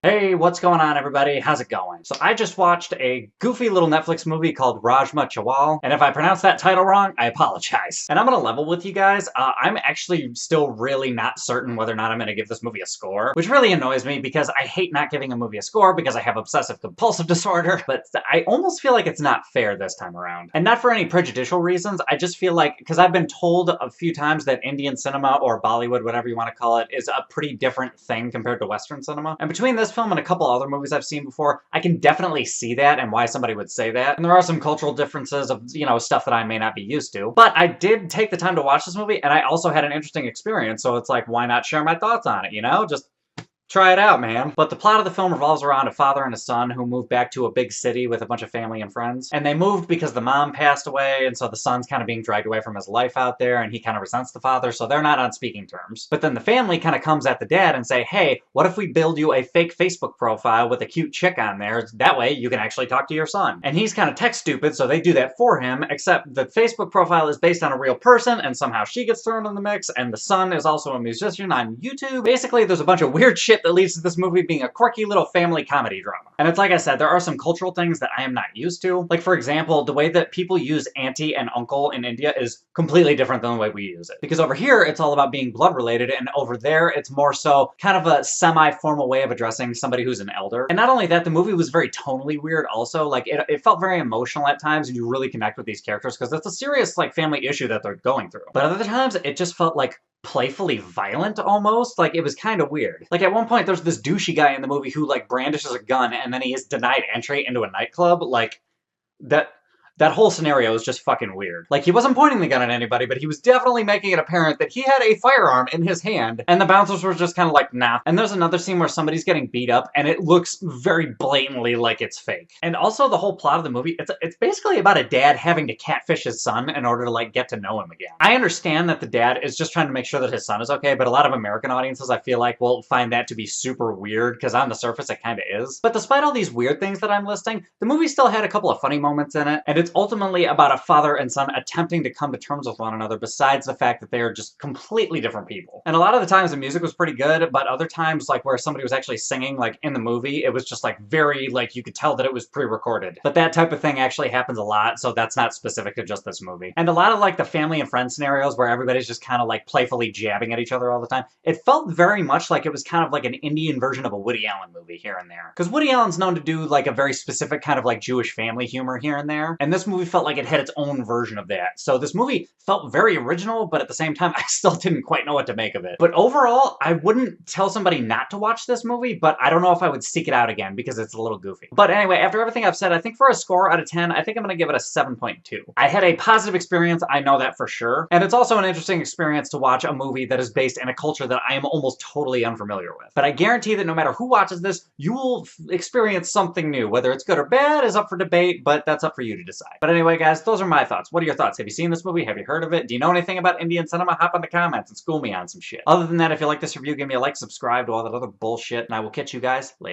Hey, what's going on, everybody? How's it going? So I just watched a goofy little Netflix movie called Rajma Chawal, and if I pronounce that title wrong, I apologize. And I'm gonna level with you guys. I'm actually still really not certain whether or not I'm gonna give this movie a score, which really annoys me because I hate not giving a movie a score because I have obsessive compulsive disorder, but I almost feel like it's not fair this time around. And not for any prejudicial reasons, I just feel like, because I've been told a few times that Indian cinema, or Bollywood, whatever you want to call it, is a pretty different thing compared to Western cinema. And between this film and a couple other movies I've seen before, I can definitely see that and why somebody would say that. And there are some cultural differences of, stuff that I may not be used to. But I did take the time to watch this movie, and I also had an interesting experience, so it's like, why not share my thoughts on it, Just try it out, man. But the plot of the film revolves around a father and a son who moved back to a big city with a bunch of family and friends. And they moved because the mom passed away, and so the son's kind of being dragged away from his life out there, and he kind of resents the father, so they're not on speaking terms. But then the family kind of comes at the dad and say, hey, what if we build you a fake Facebook profile with a cute chick on there? That way you can actually talk to your son. And he's kind of tech stupid, so they do that for him, except the Facebook profile is based on a real person, and somehow she gets thrown in the mix, and the son is also a musician on YouTube. Basically, there's a bunch of weird shit that leads to this movie being a quirky little family comedy drama. And it's like I said, there are some cultural things that I am not used to. Like, for example, the way that people use auntie and uncle in India is completely different than the way we use it. Because over here, it's all about being blood related, and over there, it's more so kind of a semi-formal way of addressing somebody who's an elder. And not only that, the movie was very tonally weird also. Like, it felt very emotional at times, and you really connect with these characters because it's a serious, like, family issue that they're going through. But other times, it just felt like playfully violent almost. Like, it was kind of weird. Like, at one point there's this douchey guy in the movie who like brandishes a gun and then he is denied entry into a nightclub. Like, that whole scenario is just fucking weird. Like, he wasn't pointing the gun at anybody, but he was definitely making it apparent that he had a firearm in his hand, and the bouncers were just kind of like, nah. And there's another scene where somebody's getting beat up, and it looks very blatantly like it's fake. And also, the whole plot of the movie, it's basically about a dad having to catfish his son in order to, like, get to know him again. I understand that the dad is just trying to make sure that his son is okay, but a lot of American audiences, I feel like, will find that to be super weird, because on the surface, it kind of is. But despite all these weird things that I'm listing, the movie still had a couple of funny moments in it, and it's ultimately about a father and son attempting to come to terms with one another, besides the fact that they are just completely different people. And a lot of the times the music was pretty good, but other times, like where somebody was actually singing, like in the movie, it was just like very, like, you could tell that it was pre-recorded. But that type of thing actually happens a lot, so that's not specific to just this movie. And a lot of like the family and friend scenarios where everybody's just kind of like playfully jabbing at each other all the time, it felt very much like it was kind of like an Indian version of a Woody Allen movie here and there. Because Woody Allen's known to do like a very specific kind of like Jewish family humor here and there, and this movie felt like it had its own version of that. So this movie felt very original, but at the same time, I still didn't quite know what to make of it. But overall, I wouldn't tell somebody not to watch this movie, but I don't know if I would seek it out again because it's a little goofy. But anyway, after everything I've said, I think for a score out of 10, I think I'm gonna give it a 7.2. I had a positive experience, I know that for sure. And it's also an interesting experience to watch a movie that is based in a culture that I am almost totally unfamiliar with. But I guarantee that no matter who watches this, you will experience something new. Whether it's good or bad is up for debate, but that's up for you to decide. But anyway, guys, those are my thoughts. What are your thoughts? Have you seen this movie? Have you heard of it? Do you know anything about Indian cinema? Hop in the comments and school me on some shit. Other than that, if you like this review, give me a like, subscribe to all that other bullshit, and I will catch you guys later.